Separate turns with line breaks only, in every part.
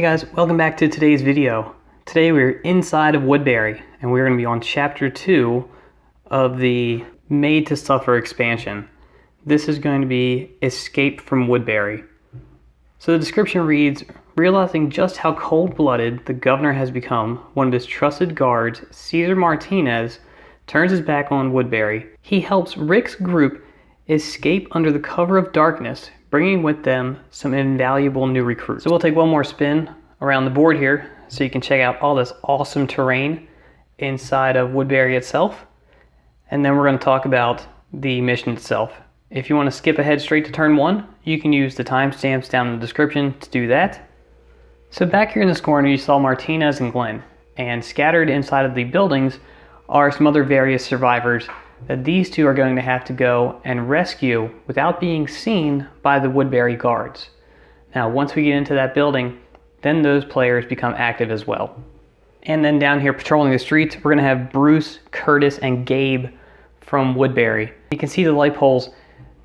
Hey guys, welcome back to today's video. Today we're inside of Woodbury and we're going to be on chapter 2 of the Made to Suffer expansion. This is going to be Escape from Woodbury. So the description reads, realizing just how cold-blooded the governor has become, one of his trusted guards, Caesar Martinez, turns his back on Woodbury. He helps Rick's group escape under the cover of darkness, bringing with them some invaluable new recruits. So we'll take one more spin around the board here so you can check out all this awesome terrain inside of Woodbury itself. And then we're going to talk about the mission itself. If you want to skip ahead straight to turn 1, you can use the timestamps down in the description to do that. So back here in this corner you saw Martinez and Glenn, and scattered inside of the buildings are some other various survivors that these two are going to have to go and rescue without being seen by the Woodbury guards. Now once we get into that building, then those players become active as well. And then down here patrolling the streets, we're going to have Bruce, Curtis, and Gabe from Woodbury. You can see the light poles.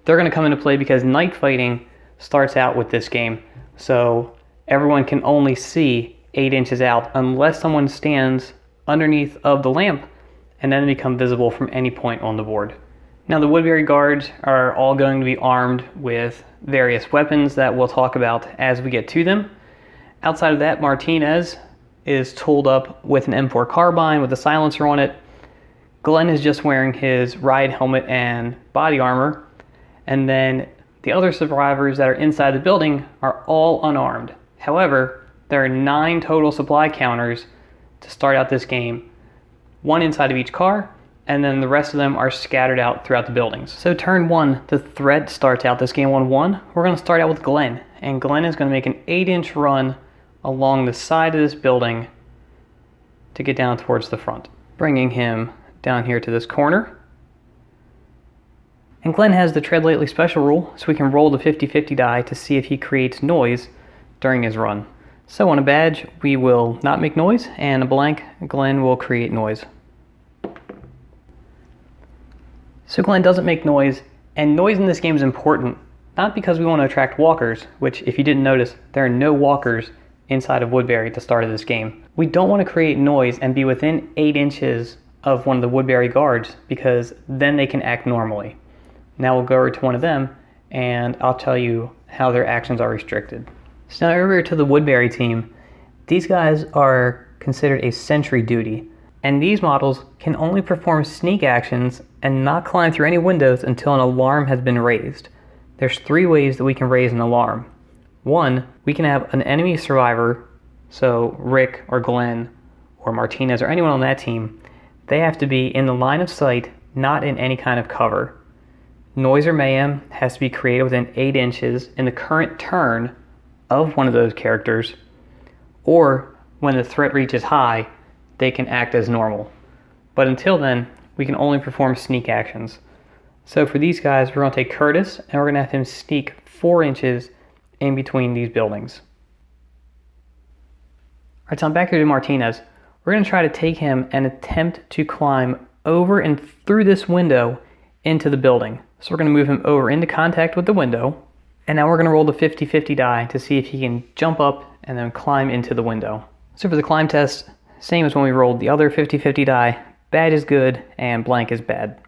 They're going to come into play because night fighting starts out with this game. So everyone can only see 8 inches out unless someone stands underneath of the lamp, and then they become visible from any point on the board. Now the Woodbury guards are all going to be armed with various weapons that we'll talk about as we get to them. Outside of that, Martinez is tooled up with an M4 carbine with a silencer on it. Glenn is just wearing his ride helmet and body armor. And then the other survivors that are inside the building are all unarmed. However, there are 9 total supply counters to start out this game. 1 inside of each car, and then the rest of them are scattered out throughout the buildings. So turn 1, the threat starts out this game on 1. We're going to start out with Glenn, and Glenn is going to make an 8-inch run along the side of this building to get down towards the front, bringing him down here to this corner. And Glenn has the tread lightly special rule, so we can roll the 50-50 die to see if he creates noise during his run. So on a badge, we will not make noise, and a blank, Glenn will create noise. So Glenn doesn't make noise, and noise in this game is important, not because we want to attract walkers, which if you didn't notice, there are no walkers inside of Woodbury at the start of this game. We don't want to create noise and be within 8 inches of one of the Woodbury guards, because then they can act normally. Now we'll go over to one of them, and I'll tell you how their actions are restricted. So now over to the Woodbury team, these guys are considered a sentry duty, and these models can only perform sneak actions and not climb through any windows until an alarm has been raised. There's 3 ways that we can raise an alarm. 1, we can have an enemy survivor, so Rick or Glenn or Martinez or anyone on that team, they have to be in the line of sight, not in any kind of cover. Noise or mayhem has to be created within 8 inches in the current turn of one of those characters, or when the threat reaches high, they can act as normal. But until then, we can only perform sneak actions. So for these guys, we're going to take Curtis, and we're going to have him sneak 4 inches in between these buildings. Alright, so I'm back here to Martinez. We're going to try to take him and attempt to climb over and through this window into the building. So we're going to move him over into contact with the window, and now we're going to roll the 50-50 die to see if he can jump up and then climb into the window. So for the climb test, same as when we rolled the other 50-50 die, bad is good and blank is bad.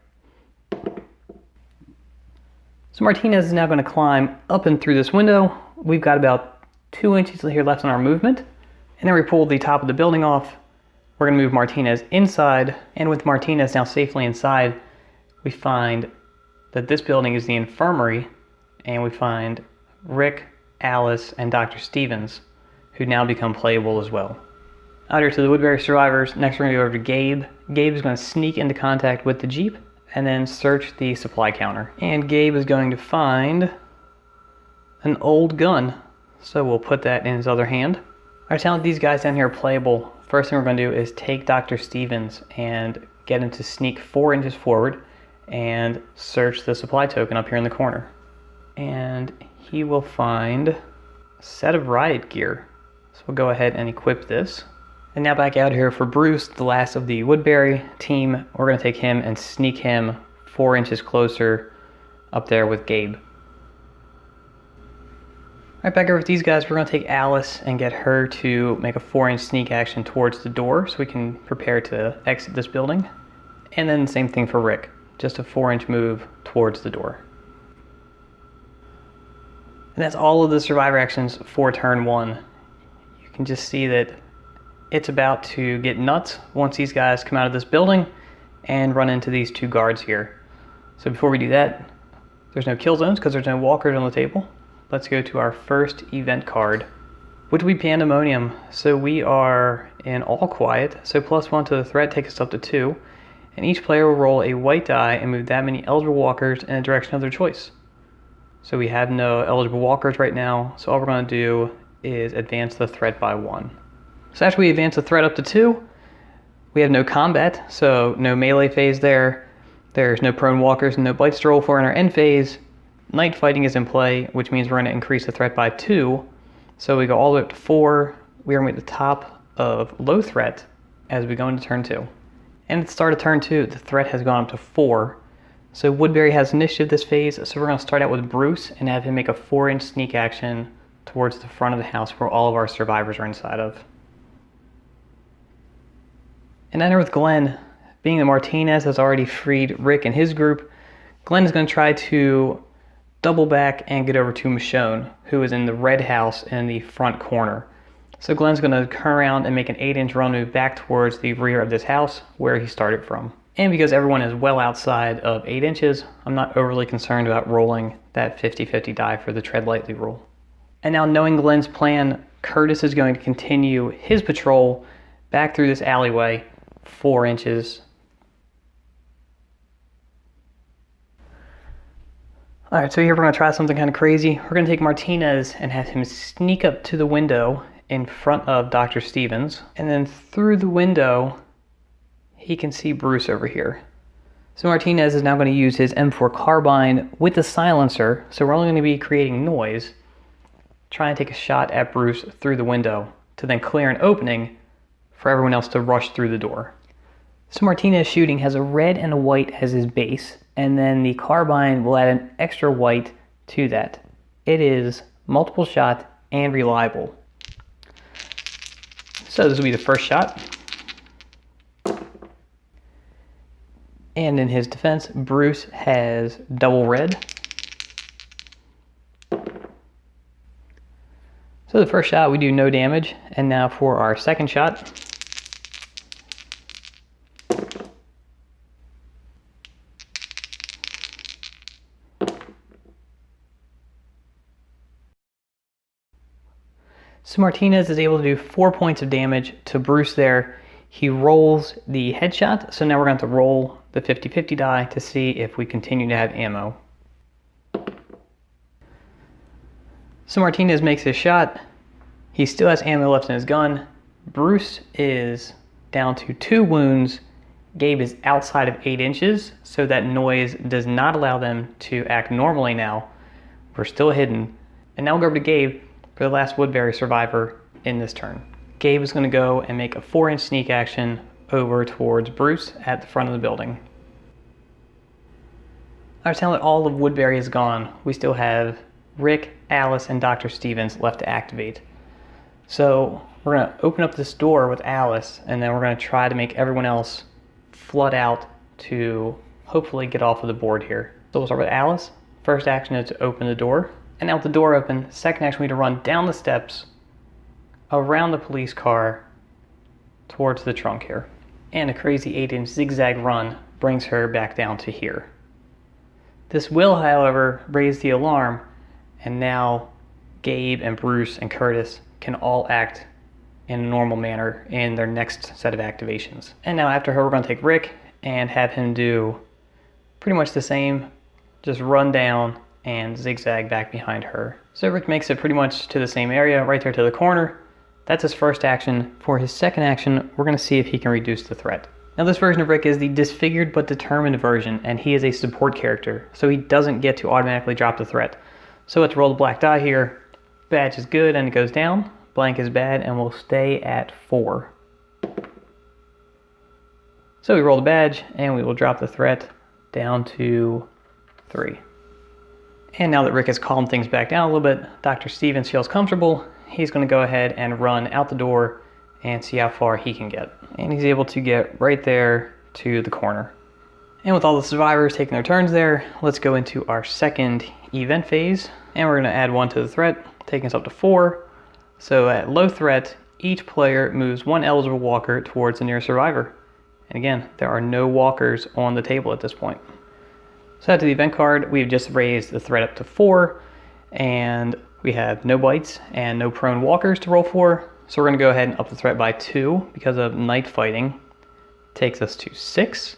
So Martinez is now going to climb up and through this window. We've got about 2 inches here left on our movement. And then we pull the top of the building off. We're going to move Martinez inside, and with Martinez now safely inside, we find that this building is the infirmary, and we find Rick, Alice, and Dr. Stevens, who now become playable as well. Out here to the Woodbury survivors, next we're going to go over to Gabe. Gabe is going to sneak into contact with the Jeep, and then search the supply counter. And Gabe is going to find an old gun, so we'll put that in his other hand. Alright, so now that these guys down here are playable, first thing we're going to do is take Dr. Stevens and get him to sneak 4 inches forward and search the supply token up here in the corner. And he will find a set of riot gear. So we'll go ahead and equip this. And now back out here for Bruce, the last of the Woodbury team. We're going to take him and sneak him 4 inches closer up there with Gabe. Alright, back over with these guys, we're going to take Alice and get her to make a 4-inch sneak action towards the door so we can prepare to exit this building. And then same thing for Rick, just a 4-inch move towards the door. And that's all of the survivor actions for turn 1. You can just see that it's about to get nuts once these guys come out of this building and run into these 2 guards here. So before we do that, there's no kill zones because there's no walkers on the table. Let's go to our first event card, which will be Pandemonium. So we are in all quiet, so +1 to the threat takes us up to 2, and each player will roll a white die and move that many eligible walkers in a direction of their choice. So we have no eligible walkers right now, so all we're going to do is advance the threat by 1. So after we advance the threat up to 2, we have no combat, so no melee phase there. There's no prone walkers and no blights to roll for in our end phase. Night fighting is in play, which means we're going to increase the threat by 2. So we go all the way up to 4. We are going to be at the top of low threat as we go into turn 2. And at the start of turn 2, the threat has gone up to 4. So Woodbury has initiative this phase, so we're going to start out with Bruce and have him make a 4-inch sneak action towards the front of the house where all of our survivors are inside of. And enter with Glenn. Being that Martinez has already freed Rick and his group, Glenn is going to try to double back and get over to Michonne, who is in the red house in the front corner. So Glenn's going to turn around and make an 8-inch run move back towards the rear of this house where he started from. And because everyone is well outside of 8 inches, I'm not overly concerned about rolling that 50-50 die for the tread lightly rule. And now knowing Glenn's plan, Curtis is going to continue his patrol back through this alleyway 4 inches. Alright, so here we're going to try something kind of crazy. We're going to take Martinez and have him sneak up to the window in front of Dr. Stevens. And then through the window, he can see Bruce over here. So Martinez is now going to use his M4 carbine with the silencer. So we're only going to be creating noise. Try and take a shot at Bruce through the window to then clear an opening for everyone else to rush through the door. So Martinez shooting has a red and a white as his base, and then the carbine will add an extra white to that. It is multiple shot and reliable. So this will be the first shot. And in his defense, Bruce has double red. So the first shot we do no damage, and now for our second shot. So Martinez is able to do 4 points of damage to Bruce there. He rolls the headshot, so now we're going to roll the 50-50 die to see if we continue to have ammo. So Martinez makes his shot. He still has ammo left in his gun. Bruce is down to 2 wounds. Gabe is outside of 8 inches, so that noise does not allow them to act normally now. We're still hidden. And now we'll go over to Gabe for the last Woodbury survivor in this turn. Gabe is going to go and make a 4-inch sneak action over towards Bruce at the front of the building. Alright, now that all of Woodbury is gone, we still have Rick, Alice, and Dr. Stevens left to activate. So we're going to open up this door with Alice, and then we're going to try to make everyone else flood out to hopefully get off of the board here. So we'll start with Alice. First action is to open the door. And now with the door open, second action we need to run down the steps, around the police car, towards the trunk here. And a crazy 8-inch zigzag run brings her back down to here. This will, however, raise the alarm, and now Gabe and Bruce and Curtis can all act in a normal manner in their next set of activations. And now after her, we're going to take Rick and have him do pretty much the same, just run down and zigzag back behind her. So Rick makes it pretty much to the same area, right there to the corner. That's his first action. For his second action, we're going to see if he can reduce the threat. Now this version of Rick is the disfigured but determined version, and he is a support character, so he doesn't get to automatically drop the threat. So let's roll the black die here. Badge is good and it goes down. Blank is bad and will stay at 4. So we roll the badge and we will drop the threat down to 3. And now that Rick has calmed things back down a little bit, Dr. Stevens feels comfortable. He's going to go ahead and run out the door and see how far he can get. And he's able to get right there to the corner. And with all the survivors taking their turns there, let's go into our second event phase. And we're going to add 1 to the threat, taking us up to 4. So at low threat, each player moves 1 eligible walker towards the nearest survivor. And again, there are no walkers on the table at this point. So after the event card, we've just raised the threat up to 4, and we have no bites and no prone walkers to roll for. So we're going to go ahead and up the threat by 2 because of night fighting. Takes us to 6,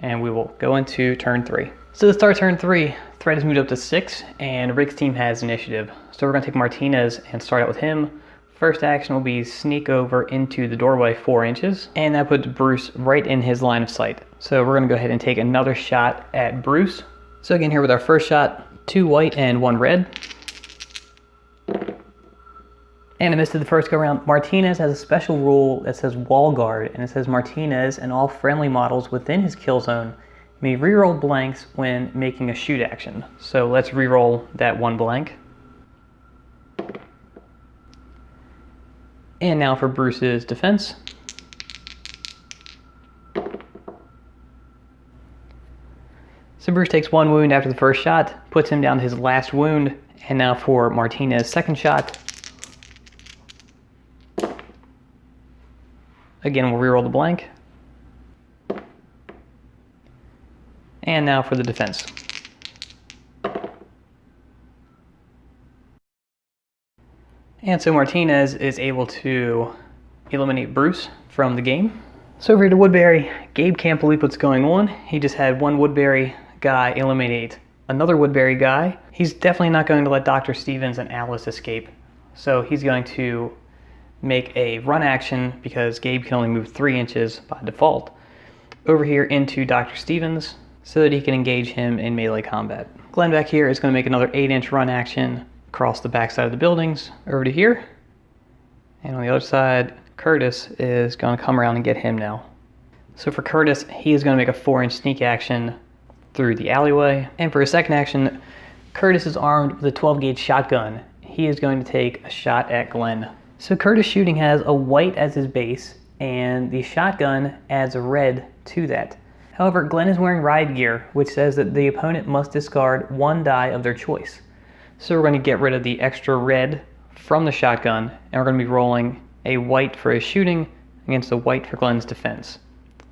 and we will go into turn 3. So to start turn 3, threat is moved up to 6, and Rick's team has initiative. So we're going to take Martinez and start out with him. First action will be sneak over into the doorway 4 inches, and that puts Bruce right in his line of sight. So we're going to go ahead and take another shot at Bruce. So again, here with our first shot, 2 white and 1 red. And I missed it the first go around. Martinez has a special rule that says wall guard, and it says Martinez and all friendly models within his kill zone may reroll blanks when making a shoot action. So let's reroll that 1 blank. And now for Bruce's defense. So Bruce takes 1 wound after the first shot, puts him down to his last wound, and now for Martinez's second shot. Again, we'll reroll the blank. And now for the defense. And so Martinez is able to eliminate Bruce from the game. So over here to Woodbury, Gabe can't believe what's going on. He just had 1 Woodbury guy eliminate another Woodbury guy. He's definitely not going to let Dr. Stevens and Alice escape. So he's going to make a run action because Gabe can only move 3 inches by default over here into Dr. Stevens so that he can engage him in melee combat. Glenn back here is going to make another 8-inch run action across the backside of the buildings over to here. And on the other side, Curtis is going to come around and get him now. So for Curtis, he is going to make a 4-inch sneak action through the alleyway. And for his second action, Curtis is armed with a 12-gauge shotgun. He is going to take a shot at Glenn. So Curtis shooting has a white as his base, and the shotgun adds a red to that. However, Glenn is wearing ride gear, which says that the opponent must discard 1 die of their choice. So we're going to get rid of the extra red from the shotgun, and we're going to be rolling a white for his shooting against the white for Glenn's defense.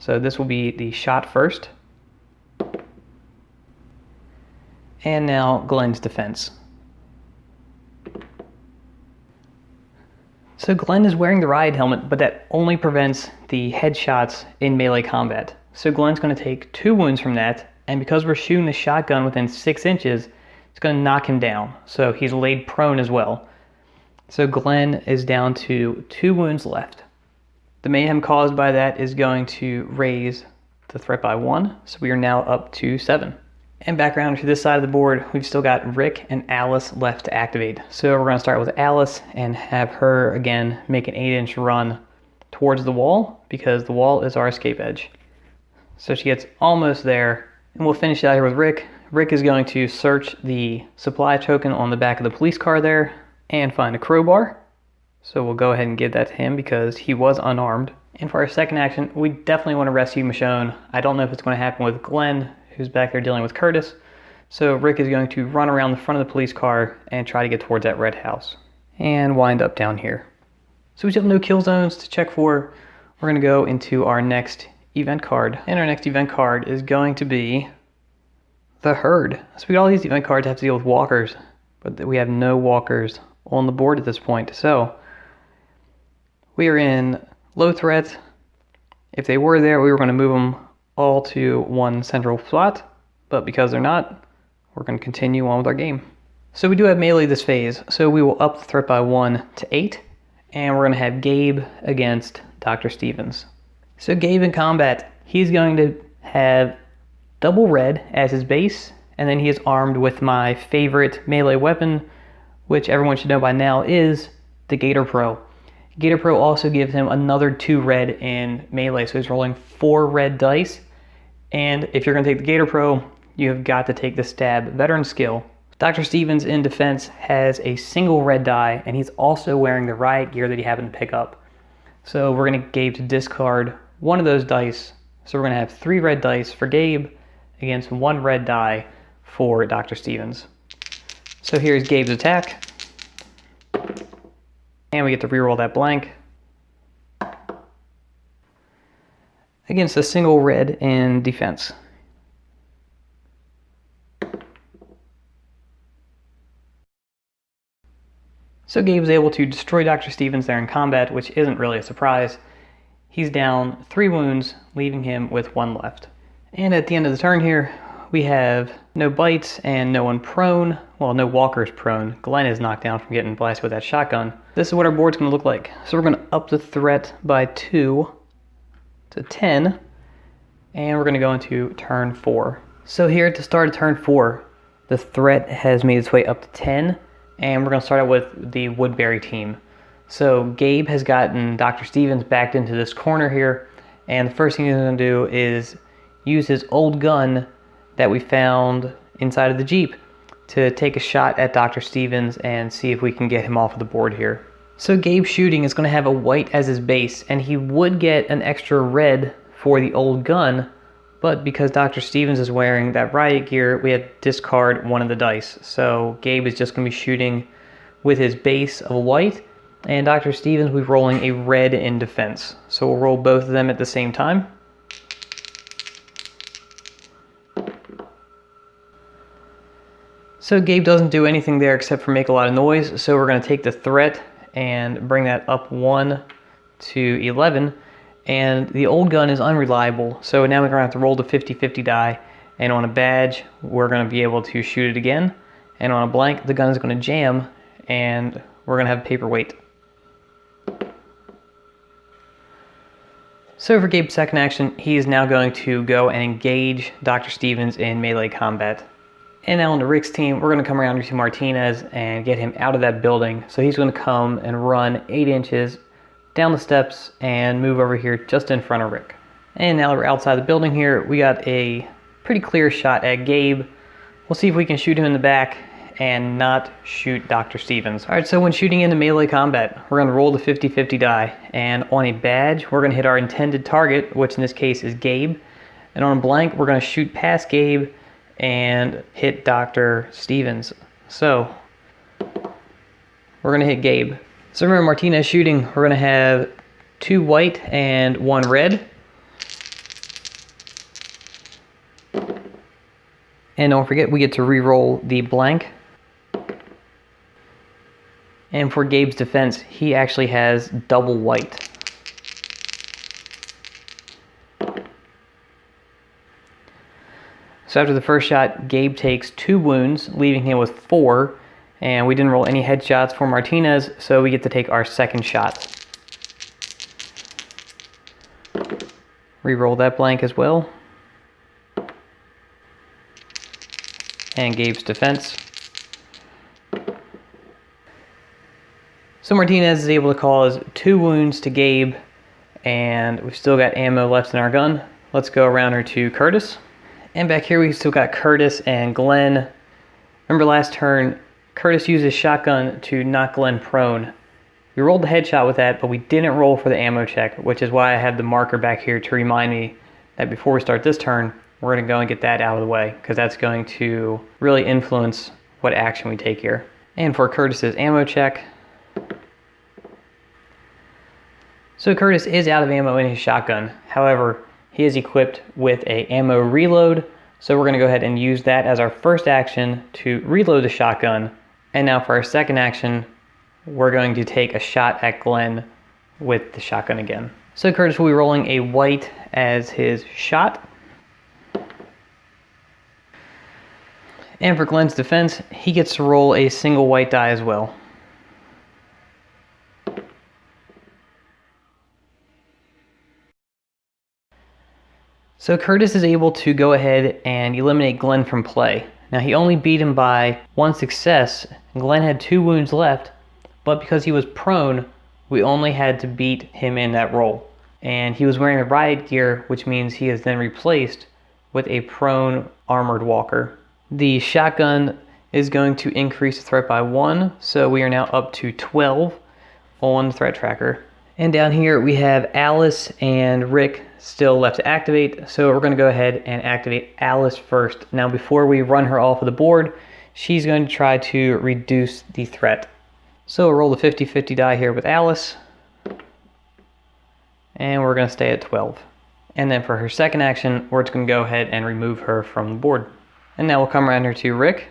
So this will be the shot first. And now Glenn's defense. So Glenn is wearing the ride helmet, but that only prevents the headshots in melee combat. So Glenn's going to take 2 wounds from that, and because we're shooting the shotgun within 6 inches, it's going to knock him down. So he's laid prone as well. So Glenn is down to 2 wounds left. The mayhem caused by that is going to raise the threat by 1, so we are now up to 7. And back around to this side of the board, we've still got Rick and Alice left to activate. So we're going to start with Alice and have her again make an 8-inch run towards the wall because the wall is our escape edge. So she gets almost there, and we'll finish out here with Rick. Rick is going to search the supply token on the back of the police car there and find a crowbar. So we'll go ahead and give that to him because he was unarmed. And for our second action, we definitely want to rescue Michonne. I don't know if it's going to happen with Glenn, who's back there dealing with Curtis. So Rick is going to run around the front of the police car and try to get towards that red house and wind up down here. So we still have no kill zones to check for. We're going to go into our next event card. And our next event card is going to be the herd. So we got all these event cards have to deal with walkers, but we have no walkers on the board at this point. So we are in low threat. If they were there, we were going to move them all to 1 central slot, but because they're not, we're going to continue on with our game. So we do have melee this phase, so we will up the threat by 1 to 8, and we're going to have Gabe against Dr. Stevens. So Gabe in combat, he's going to have double red as his base, and then he is armed with my favorite melee weapon, which everyone should know by now is the Gator Pro. Gator Pro also gives him another 2 red in melee, so he's rolling 4 red dice. And if you're going to take the Gator Pro, you have got to take the Stab Veteran skill. Dr. Stevens in defense has a single red die, and he's also wearing the riot gear that he happened to pick up. So we're going to Gabe to discard one of those dice. So we're going to have 3 red dice for Gabe against 1 red die for Dr. Stevens. So here's Gabe's attack. And we get to reroll that blank against a single red in defense. So Gabe's able to destroy Dr. Stevens there in combat, which isn't really a surprise. He's down 3 wounds, leaving him with 1 left. And at the end of the turn here, we have no bites and no one prone. Well, no walkers prone. Glenn is knocked down from getting blasted with that shotgun. This is what our board's going to look like. So we're going to up the threat by 2 to 10. And we're going to go into turn 4. So here at the start of turn 4, the threat has made its way up to 10. And we're going to start out with the Woodbury team. So Gabe has gotten Dr. Stevens backed into this corner here. And the first thing he's going to do is use his old gun that we found inside of the Jeep to take a shot at Dr. Stevens and see if we can get him off of the board here. So Gabe's shooting is going to have a white as his base, and he would get an extra red for the old gun, but because Dr. Stevens is wearing that riot gear, we had to discard one of the dice. So Gabe is just going to be shooting with his base of white, and Dr. Stevens will be rolling a red in defense. So we'll roll both of them at the same time. So Gabe doesn't do anything there except for make a lot of noise, so we're going to take the threat and bring that up 1 to 11. And the old gun is unreliable, so now we're going to have to roll the 50-50 die, and on a badge, we're going to be able to shoot it again, and on a blank, the gun is going to jam, and we're going to have paperweight. So for Gabe's second action, he is now going to go and engage Dr. Stevens in melee combat. And now on the Rick's team, we're going to come around to Martinez and get him out of that building. So he's going to come and run 8 inches down the steps and move over here just in front of Rick. And now that we're outside the building here, we got a pretty clear shot at Gabe. We'll see if we can shoot him in the back and not shoot Dr. Stevens. Alright, so when shooting into melee combat, we're going to roll the 50-50 die, and on a badge, we're going to hit our intended target, which in this case is Gabe. And on a blank, we're going to shoot past Gabe and hit Dr. Stevens. So we're going to hit Gabe. So remember, Martinez shooting, we're going to have 2 white and 1 red. And don't forget, we get to re-roll the blank. And for Gabe's defense, he actually has double white. So after the first shot, Gabe takes 2 wounds, leaving him with 4. And we didn't roll any headshots for Martinez, so we get to take our second shot. Reroll that blank as well. And Gabe's defense. So Martinez is able to cause 2 wounds to Gabe, and we've still got ammo left in our gun. Let's go around her to Curtis. And back here we still got Curtis and Glenn. Remember last turn, Curtis used his shotgun to knock Glenn prone. We rolled the headshot with that, but we didn't roll for the ammo check, which is why I have the marker back here to remind me that before we start this turn, we're going to go and get that out of the way, because that's going to really influence what action we take here. And for Curtis's ammo check, so Curtis is out of ammo in his shotgun. However, he is equipped with a ammo reload, so we're going to go ahead and use that as our first action to reload the shotgun. And now for our second action, we're going to take a shot at Glenn with the shotgun again. So Curtis will be rolling a white as his shot. And for Glenn's defense, he gets to roll a single white die as well. So Curtis is able to go ahead and eliminate Glenn from play. Now he only beat him by 1 success. Glenn had 2 wounds left, but because he was prone, we only had to beat him in that roll. And he was wearing the riot gear, which means he is then replaced with a prone armored walker. The shotgun is going to increase the threat by 1, so we are now up to 12 on the threat tracker. And down here we have Alice and Rick still left to activate, so we're going to go ahead and activate Alice first. Now before we run her off of the board, she's going to try to reduce the threat. So we'll roll the 50-50 die here with Alice, and we're going to stay at 12. And then for her second action, we're just going to go ahead and remove her from the board. And now we'll come around here to Rick.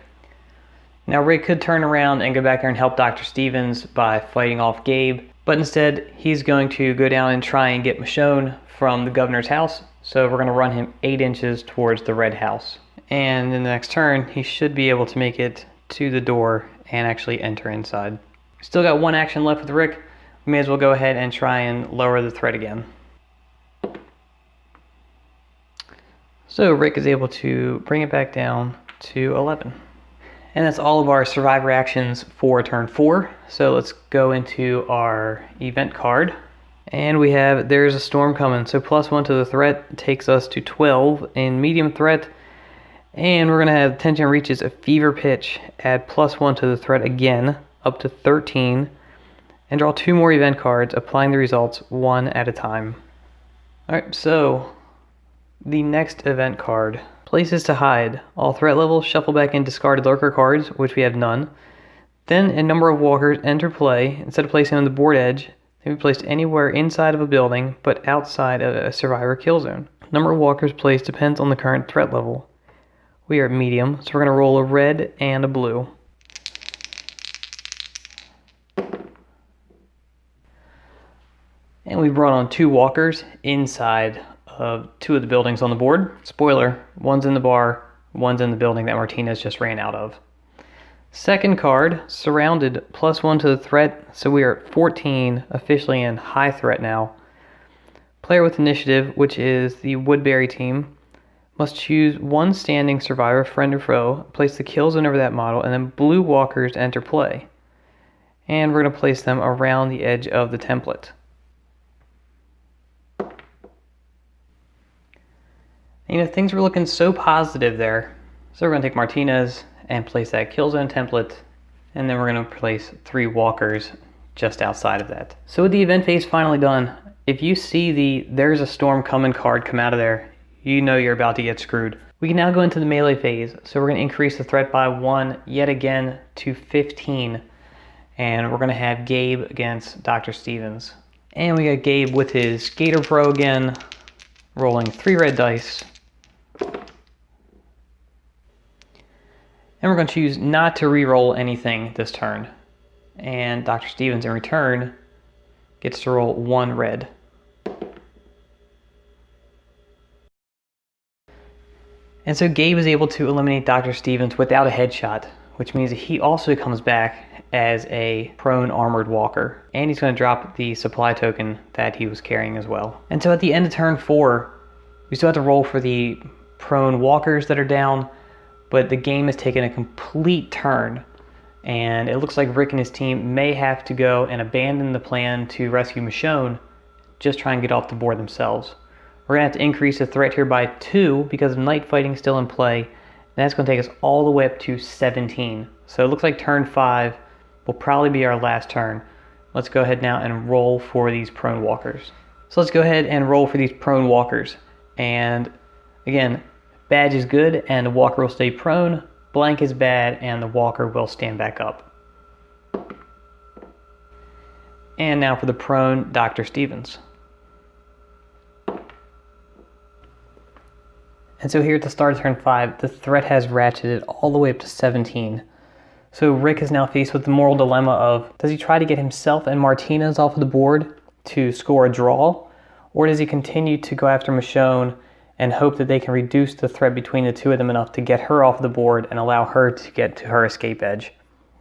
Now Rick could turn around and go back there and help Dr. Stevens by fighting off Gabe, but instead he's going to go down and try and get Michonne from the governor's house. So we're going to run him 8 inches towards the red house. And in the next turn, he should be able to make it to the door and actually enter inside. Still got 1 action left with Rick. We may as well go ahead and try and lower the threat again. So Rick is able to bring it back down to 11. And that's all of our survivor actions for turn 4. So let's go into our event card. And we have There's a Storm Coming. So +1 to the threat takes us to 12 in medium threat. And we're going to have Tension reaches a fever pitch, add +1 to the threat again, up to 13. And draw 2 more event cards, applying the results 1 at a time. Alright, so the next event card. Places to hide. All threat levels shuffle back in discarded lurker cards, which we have none. Then a number of walkers enter play. Instead of placing on the board edge, they can be placed anywhere inside of a building, but outside of a survivor kill zone. Number of walkers placed depends on the current threat level. We are at medium, so we're going to roll a red and a blue. And we brought on 2 walkers inside of 2 of the buildings on the board. Spoiler, one's in the bar, one's in the building that Martinez just ran out of. Second card, Surrounded, +1 to the threat, so we are at 14, officially in high threat now. Player with initiative, which is the Woodbury team, must choose 1 standing survivor, friend or foe, place the kill zone over that model, and then blue walkers enter play. And we're going to place them around the edge of the template. You know, things were looking so positive there. So we're going to take Martinez and place that kill zone template, and then we're going to place 3 walkers just outside of that. So with the event phase finally done, if you see the There's a Storm Coming card come out of there, you know you're about to get screwed. We can now go into the melee phase. So we're going to increase the threat by 1 yet again to 15. And we're going to have Gabe against Dr. Stevens. And we got Gabe with his Skater Pro again, rolling 3 red dice. And we're going to choose not to re-roll anything this turn. And Dr. Stevens in return gets to roll 1 red. And so Gabe is able to eliminate Dr. Stevens without a headshot, which means that he also comes back as a prone armored walker. And he's going to drop the supply token that he was carrying as well. And so at the end of turn 4, we still have to roll for the prone walkers that are down, but the game has taken a complete turn, and it looks like Rick and his team may have to go and abandon the plan to rescue Michonne, just try and get off the board themselves. We're going to have to increase the threat here by 2 because of night fighting still in play, and that's going to take us all the way up to 17. So it looks like turn 5 will probably be our last turn. Let's go ahead now and roll for these prone walkers. So let's go ahead and roll for these prone walkers. And again, badge is good and the walker will stay prone. Blank is bad and the walker will stand back up. And now for the prone Dr. Stevens. And so here at the start of turn 5, the threat has ratcheted all the way up to 17. So Rick is now faced with the moral dilemma of, does he try to get himself and Martinez off of the board to score a draw? Or does he continue to go after Michonne and hope that they can reduce the threat between the 2 of them enough to get her off the board and allow her to get to her escape edge?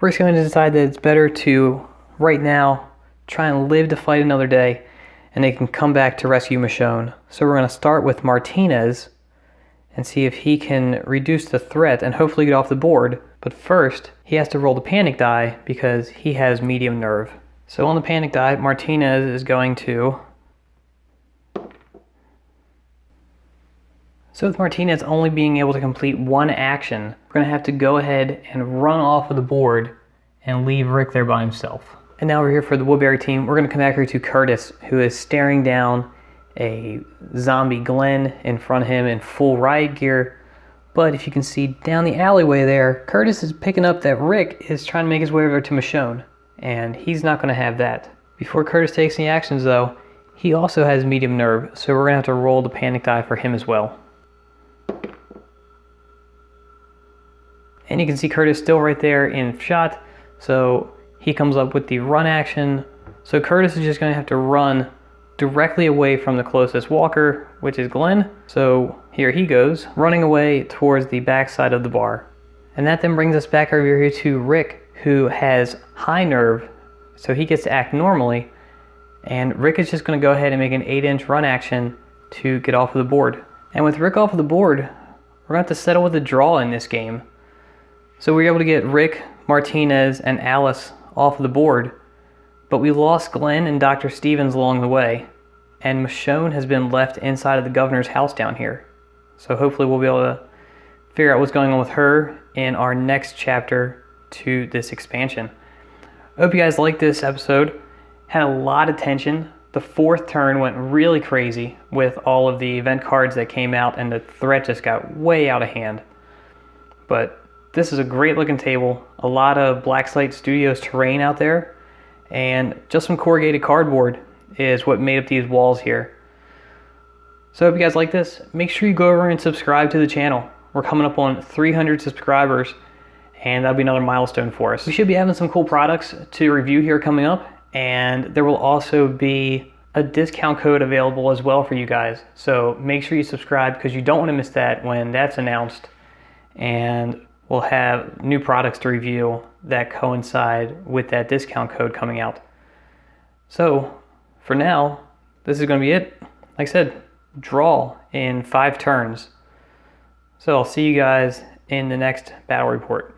Rick's going to decide that it's better to, right now, try and live to fight another day, and they can come back to rescue Michonne. So we're going to start with Martinez and see if he can reduce the threat and hopefully get off the board. But first, he has to roll the panic die because he has medium nerve. So on the panic die, Martinez is going to... So with Martinez only being able to complete one action, we're going to have to go ahead and run off of the board and leave Rick there by himself. And now we're here for the Woodbury team. We're going to come back here to Curtis, who is staring down a zombie Glenn in front of him in full riot gear. But if you can see down the alleyway there, Curtis is picking up that Rick is trying to make his way over to Michonne, and he's not going to have that. Before Curtis takes any actions though, he also has medium nerve, so we're going to have to roll the panic die for him as well. And you can see Curtis still right there in shot, so he comes up with the run action. So Curtis is just going to have to run directly away from the closest walker, which is Glenn. So here he goes, running away towards the backside of the bar. And that then brings us back over here to Rick, who has high nerve, so he gets to act normally. And Rick is just going to go ahead and make an 8-inch run action to get off of the board. And with Rick off of the board, we're going to have to settle with a draw in this game. So we were able to get Rick, Martinez, and Alice off of the board, but we lost Glenn and Dr. Stevens along the way, and Michonne has been left inside of the governor's house down here. So hopefully we'll be able to figure out what's going on with her in our next chapter to this expansion. I hope you guys liked this episode. Had a lot of tension. The fourth turn went really crazy with all of the event cards that came out, and the threat just got way out of hand. But this is a great looking table, a lot of Blackslate Studios terrain out there, and just some corrugated cardboard is what made up these walls here. So I hope you guys like this. Make sure you go over and subscribe to the channel. We're coming up on 300 subscribers, and that'll be another milestone for us. We should be having some cool products to review here coming up, and there will also be a discount code available as well for you guys. So make sure you subscribe, because you don't want to miss that when that's announced, and we'll have new products to review that coincide with that discount code coming out. So for now, this is going to be it. Like I said, draw in 5 turns. So I'll see you guys in the next battle report.